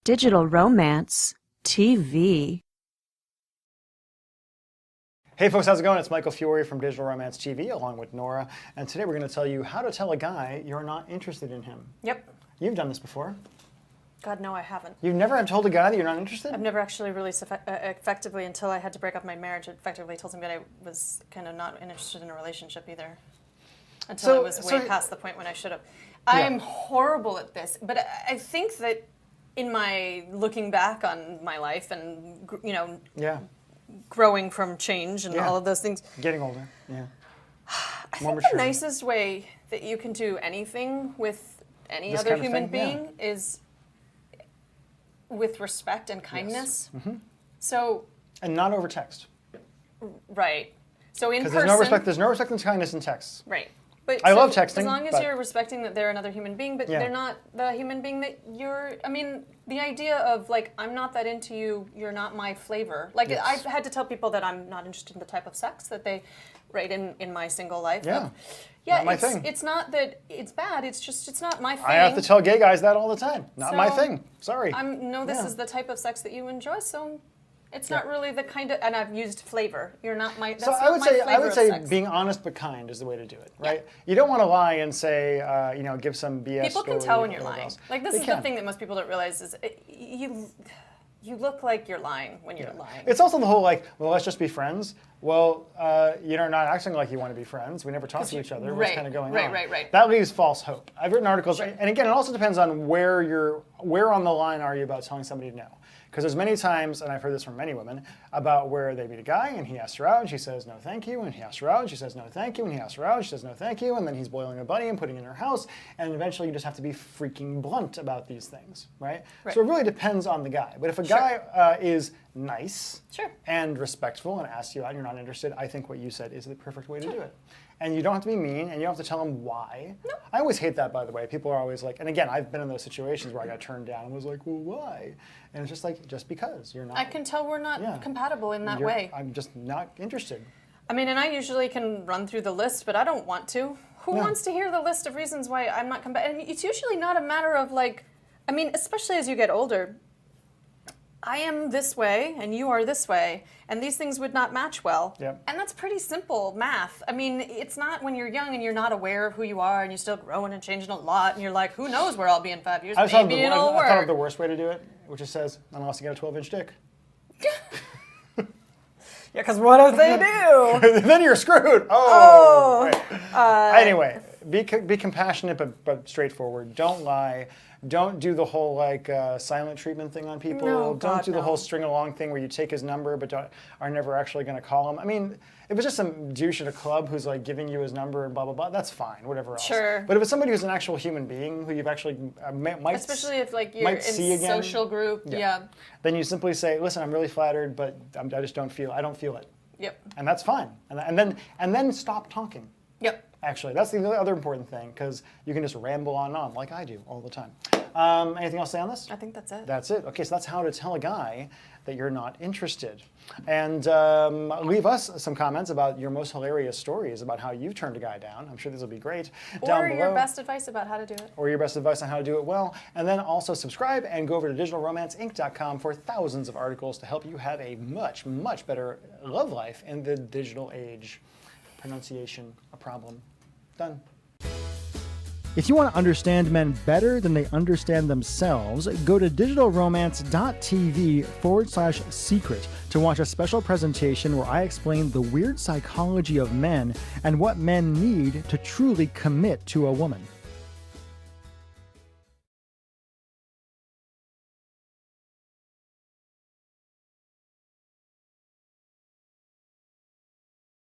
Digital Romance TV. Hey folks, how's it going? It's Michael Fiore from Digital Romance TV along with Nora, and today we're going to tell you how to tell a guy you're not interested in him. Yep. You've done this before. God, no, I haven't. You've never told a guy that you're not interested? I've never actually really effectively, until I had to break up my marriage, effectively told him that I was kind of not interested in a relationship either. Until it was way past the point when I should have. Yeah. I'm horrible at this, but I think that in my looking back on my life and, you know, growing from change and all of those things. Getting older, yeah. I think the nicest way that you can do anything with any other human being is with respect and kindness. Yes. Mm-hmm. So. And not over text. Right. So in person. There's no respect and kindness in text. Right. But I love texting. As long as you're respecting that they're another human being, but they're not the human being that you're. I mean, the idea of like, I'm not that into you, you're not my flavor. Like, I've had to tell people that I'm not interested in the type of sex that they write in my single life. Yeah. Yeah, not my thing. It's not that it's bad, it's just, it's not my thing. I have to tell gay guys that all the time. Not my thing. Sorry. This is the type of sex that you enjoy, so. It's not really the kind of, and I've used flavor. You're not my. That's I would say sex. being honest but kind is the way to do it, right? Yeah. You don't want to lie and say, give some BS. People can tell when you're lying. Like this is the thing that most people don't realize is you look like you're lying when you're lying. It's also the whole like, well, let's just be friends. Well, you're not acting like you want to be friends. We never talk to each other. What's kind of going on? Right. That leaves false hope. I've written articles, and again, it also depends on where on the line are you about telling somebody no. Because there's many times, and I've heard this from many women, about where they meet a guy and he asks her out and she says no thank you, and he asks her out and she says no thank you, and he asks her out and she says no thank you, and then he's boiling a bunny and putting it in her house, and eventually you just have to be freaking blunt about these things, right? So it really depends on the guy. But if a guy is nice and respectful and asks you out and you're not interested, I think what you said is the perfect way to do it. And you don't have to be mean, and you don't have to tell them why. No. I always hate that, by the way. People are always like, and again, I've been in those situations where I got turned down and was like, well, why? And it's just like, just because you're not. I can tell we're not compatible in that way. I'm just not interested. I mean, and I usually can run through the list, but I don't want to. Who wants to hear the list of reasons why I'm not compatible? And it's usually not a matter of like, I mean, especially as you get older, I am this way and you are this way, and these things would not match well. Yep. And that's pretty simple math. I mean, it's not when you're young and you're not aware of who you are and you're still growing and changing a lot, and you're like, who knows where I'll be in 5 years? Maybe it'll work. I thought of the worst way to do it, which it says, unless you get a 12-inch dick. Yeah, because what if they do? Then you're screwed. Oh. Right. Anyway, be compassionate but straightforward. Don't lie. Don't do the whole like silent treatment thing on people. No, don't do the whole string along thing where you take his number but are never actually going to call him. I mean, if it's just some douche at a club who's like giving you his number and blah blah blah, that's fine. Whatever else. Sure. But if it's somebody who's an actual human being who you've actually might, especially if like you're in a social group, then you simply say, listen, I'm really flattered, but I just don't feel. I don't feel it. Yep. And that's fine. And then stop talking. Yep. Actually, that's the other important thing, because you can just ramble on and on like I do all the time. Anything else to say on this? I think that's it. That's it. Okay, so that's how to tell a guy that you're not interested. And leave us some comments about your most hilarious stories about how you've turned a guy down. I'm sure this will be great. Down below. Or your best advice about how to do it. Or your best advice on how to do it well. And then also subscribe and go over to digitalromanceinc.com for thousands of articles to help you have a much, much better love life in the digital age. Pronunciation, a problem. Done. If you want to understand men better than they understand themselves, go to digitalromance.tv/secret to watch a special presentation where I explain the weird psychology of men and what men need to truly commit to a woman.